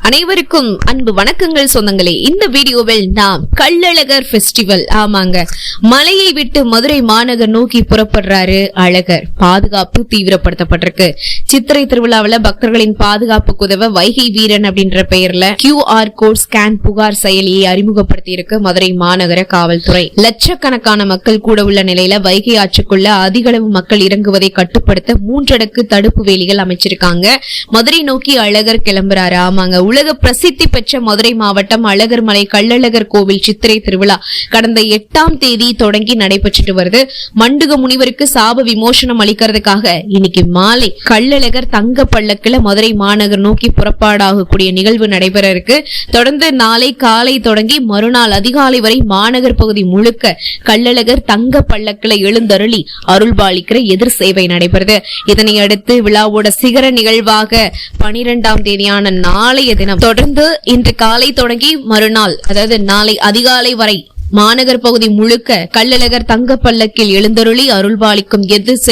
அனைவருக்கும் அன்பு வணக்கங்கள் சொந்தங்களே. இந்த வீடியோவில் நாம் கள்ளழகர் ஃபெஸ்டிவல், ஆமாங்க, மலையை விட்டு மதுரை மாநகர் நோக்கி புறப்படுறாரு அழகர். பாதுகாப்பு தீவிரப்படுத்தப்பட்டிருக்கு. சித்திரை திருவிழாவில் பக்தர்களின் பாதுகாப்புக்கு உதவ வைகை வீரன் அப்படின்ற பெயர்ல QR கோட் ஸ்கேன் புகார் செயலியை அறிமுகப்படுத்தி இருக்கு மதுரை மாநகர காவல்துறை. லட்சக்கணக்கான மக்கள் கூட உள்ள நிலையில வைகை ஆற்றுக்குள்ள அதிக அளவு மக்கள் இறங்குவதை கட்டுப்படுத்த 3 அடுக்கு தடுப்பு வேலிகள் அமைச்சிருக்காங்க. மதுரை நோக்கி அழகர் கிளம்புறாரு. ஆமாங்க, உலக பிரசித்தி பெற்ற மதுரை மாவட்டம் அழகர் மலை கள்ளழகர் கோவில் சித்திரை திருவிழா கடந்த 8ஆம் தேதி தொடங்கி நடைபெற்றுட்டு வருது. மண்டுக முனிவருக்கு சாப விமோசனம் அளிக்கிறதுக்காக இன்னைக்கு மாலை கள்ளழகர் தங்க பல்லக்குல மதுரை மாநகர் நோக்கி புறப்பாடாகக்கூடிய நிகழ்வு நடைபெற இருக்கு. தொடர்ந்து நாளை காலை தொடங்கி மறுநாள் அதிகாலை வரை மாநகர் பகுதி முழுக்க கள்ளழகர் தங்க பல்லக்குல எழுந்தருளி அருள்பாலிக்கிற எதிர் சேவை நடைபெறுது. இதனை அடுத்து விழாவோட சிகர நிகழ்வாக 12ஆம் தேதியான நாளைய தினம் தொடர்ந்து இன்று காலை தொடங்கி மறுநாள், அதாவது நாளை அதிகாலை வரை மாநகர் பகுதி முழுக்க கள்ளழகர் தங்க பல்லக்கில் எழுந்தருளி அருள்பாலிக்கும் எதிர்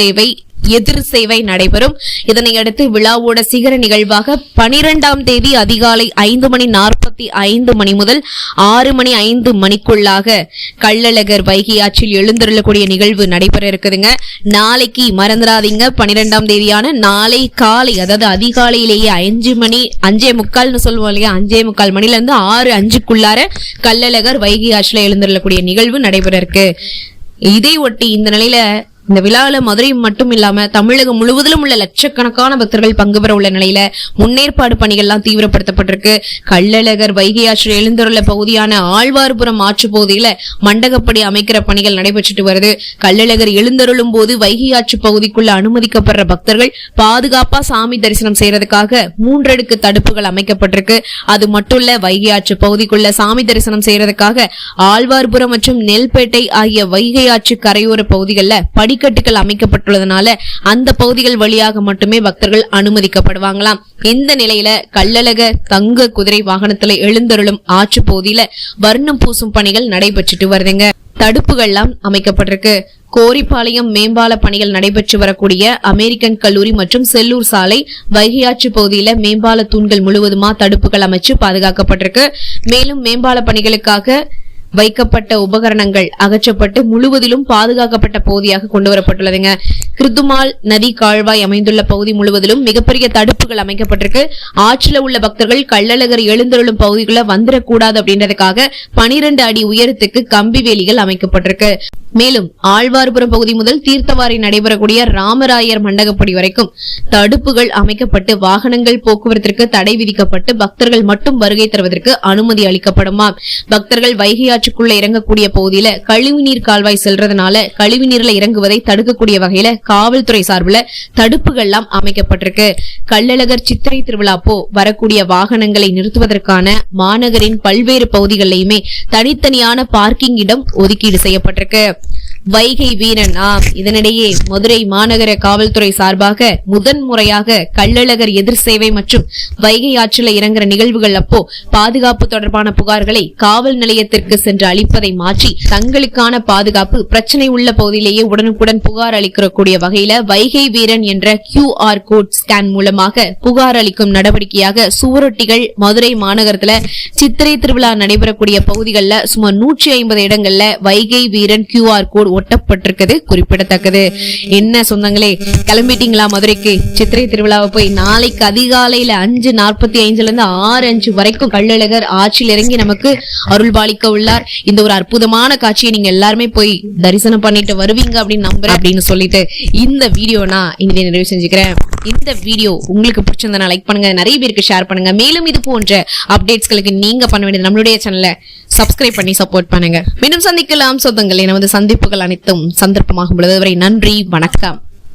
சேவை நடைபெறும். இதனையடுத்து விழாவோட சிகர நிகழ்வாக 12ஆம் தேதி அதிகாலை 5:45 முதல் 6:05 கள்ளழகர் வைகை ஆற்றில் எழுந்தருளக்கூடிய நிகழ்வு நடைபெற இருக்குதுங்க. நாளைக்கு மறந்துடாதீங்க, 12ஆம் தேதியான நாளை காலை, அதாவது அதிகாலையிலேயே 5:45 சொல்லுவோம் இல்லையா, 5:45 மணில இருந்து 6:05 கள்ளழகர் வைகை ஆற்றில் எழுந்தருளக்கூடிய நிகழ்வு நடைபெற இருக்கு. இதை ஒட்டி இந்த நிலையில இந்த விழாவில மதுரை மட்டும் இல்லாம தமிழகம் முழுவதிலும் உள்ள லட்சக்கணக்கான பக்தர்கள் பங்கு பெற உள்ள நிலையில முன்னேற்பாடு பணிகள்லாம் தீவிரப்படுத்தப்பட்டிருக்கு. கள்ளழகர் வைகை ஆற்றில் எழுந்தருள்ள பகுதியான ஆழ்வார்புரம் ஆற்று பகுதியில மண்டகப்படி அமைக்கிற பணிகள் நடைபெற்றுட்டு வருது. கள்ளழகர் எழுந்தருளும் போது வைகை ஆற்று பகுதிக்குள்ள அனுமதிக்கப்படுற பக்தர்கள் பாதுகாப்பா சாமி தரிசனம் செய்யறதுக்காக 3 அடுக்கு தடுப்புகள் அமைக்கப்பட்டிருக்கு. அது மட்டும் இல்ல, வைகை ஆற்று பகுதிக்குள்ள சாமி தரிசனம் செய்யறதுக்காக ஆழ்வார்புரம் மற்றும் நெல்பேட்டை ஆகிய வைகை ஆற்று கரையோர பகுதிகளில் படிக்கட்டுகள் அமைக்கப்பட்டுள்ளதனால அந்த பகுதிகள் வழியாக மட்டுமே பக்தர்கள் அனுமதிக்கப்படுவாங்களாம். இந்த நிலையில கள்ளழகர் தங்க குதிரை வாகனத்துல எழுந்தருளும் ஆற்று பகுதியில வர்ணம் பூசும் பணிகள் நடைபெற்றுட்டு வருதுங்க. தடுப்புகள்லாம் அமைக்கப்பட்டிருக்கு. கோரிப்பாளையம் மேம்பால பணிகள் நடைபெற்று வரக்கூடிய அமெரிக்கன் கல்லூரி மற்றும் செல்லூர் சாலை வைகையாற்று பகுதியில மேம்பால தூண்கள் முழுவதுமா தடுப்புகள் அமைச்சு பாதுகாக்கப்பட்டிருக்கு. மேலும் மேம்பால பணிகளுக்காக வைக்கப்பட்ட உபகரணங்கள் அகற்றப்பட்டு முழுவதிலும் பாதுகாக்கப்பட்ட பகுதியாக கொண்டு வரப்பட்டுள்ளதுங்க. கிருத்துமால் நதி கால்வாய் அமைந்துள்ள பகுதி முழுவதிலும் மிகப்பெரிய தடுப்புகள் அமைக்கப்பட்டிருக்கு. ஆற்றில உள்ள பக்தர்கள் கள்ளழகர் எழுந்தருளும் பகுதிக்குள்ள வந்துடக்கூடாது அப்படின்றதுக்காக 12 அடி உயரத்துக்கு கம்பி வேலிகள் அமைக்கப்பட்டிருக்கு. மேலும் ஆழ்வார்புரம் பகுதி முதல் தீர்த்தவாரி நடைபெறக்கூடிய ராமராயர் மண்டகப்படி வரைக்கும் தடுப்புகள் அமைக்கப்பட்டு வாகனங்கள் போக்குவரத்திற்கு தடை விதிக்கப்பட்டு பக்தர்கள் மட்டும் வருகை தருவதற்கு அனுமதி அளிக்கப்படுமா. பக்தர்கள் வைகை ஆற்றுக்குள்ள இறங்கக்கூடிய பகுதியில கழிவுநீர் கால்வாய் செல்றதுனால கழிவுநீர்ல இறங்குவதை தடுக்கக்கூடிய வகையில காவல்துறை சார்பில் தடுப்புகள்லாம் அமைக்கப்பட்டிருக்கு. கள்ளழகர் சித்திரை திருவிழாப்போ வரக்கூடிய வாகனங்களை நிறுத்துவதற்கான மாநகரின் பல்வேறு பகுதிகளிலுமே தனித்தனியான பார்க்கிங் இடம் ஒதுக்கீடு செய்யப்பட்டிருக்கு. வைகை வீரன், இதனிடையே மதுரை மாநகர காவல்துறை சார்பாக முதன்முறையாக கள்ளழகர் எதிர் சேவை மற்றும் வைகை ஆற்றில் இறங்குற நிகழ்வுகள் அப்போ பாதுகாப்பு தொடர்பான புகார்களை காவல் நிலையத்திற்கு சென்று அளிப்பதை மாற்றி தங்களுக்கான பாதுகாப்பு பிரச்சனை உள்ள பகுதியிலேயே உடனுக்குடன் புகார் அளிக்கக்கூடிய வகையில வைகை வீரன் என்ற QR கோட் ஸ்கேன் மூலமாக புகார் அளிக்கும் நடவடிக்கையாக சுவரொட்டிகள் மதுரை மாநகரத்துல சித்திரை திருவிழா நடைபெறக்கூடிய பகுதிகளில் சுமார் 150 இடங்கள்ல வைகை வீரன் QR கோட் ஒட்டப்பட்டிருக்கிறது குறிப்பிடத்தக்கது. என்ன சொந்தங்களே, கிளம்பிட்டீங்களா மதுரைக்கு? சித்திரை திருவிழாவை போய் நாளைக்கு அதிகாலையில 5:45 இருந்து 6:05 வரைக்கும் கள்ளழகர் ஆற்றில் இறங்கி நமக்கு அருள்பாலிக்க உள்ளார். இந்த ஒரு அற்புதமான காட்சியை நீங்க எல்லாருமே போய் தரிசனம் பண்ணிட்டு வருவீங்க அப்படின்னு நம்புறேன் அப்படின்னு சொல்லிட்டு இந்த வீடியோ நான் இங்கே நிறைவு செஞ்சுக்கிறேன். இந்த வீடியோ உங்களுக்கு பிடிச்சிருந்தா லைக் பண்ணுங்க, நிறைய பேருக்கு ஷேர் பண்ணுங்க. மேலும் இது போன்ற அப்டேட்ஸ்களுக்கு நீங்க பண்ண வேண்டியது நம்மளுடைய சேனலை சப்ஸ்கிரைப் பண்ணி சப்போர்ட் பண்ணுங்க. மீண்டும் சந்திக்கலாம் சொந்தங்களே. நமது சந்திப்புகள் அனைத்தும் சந்தர்ப்பமாகும் பொழுது வரை நன்றி, வணக்கம்.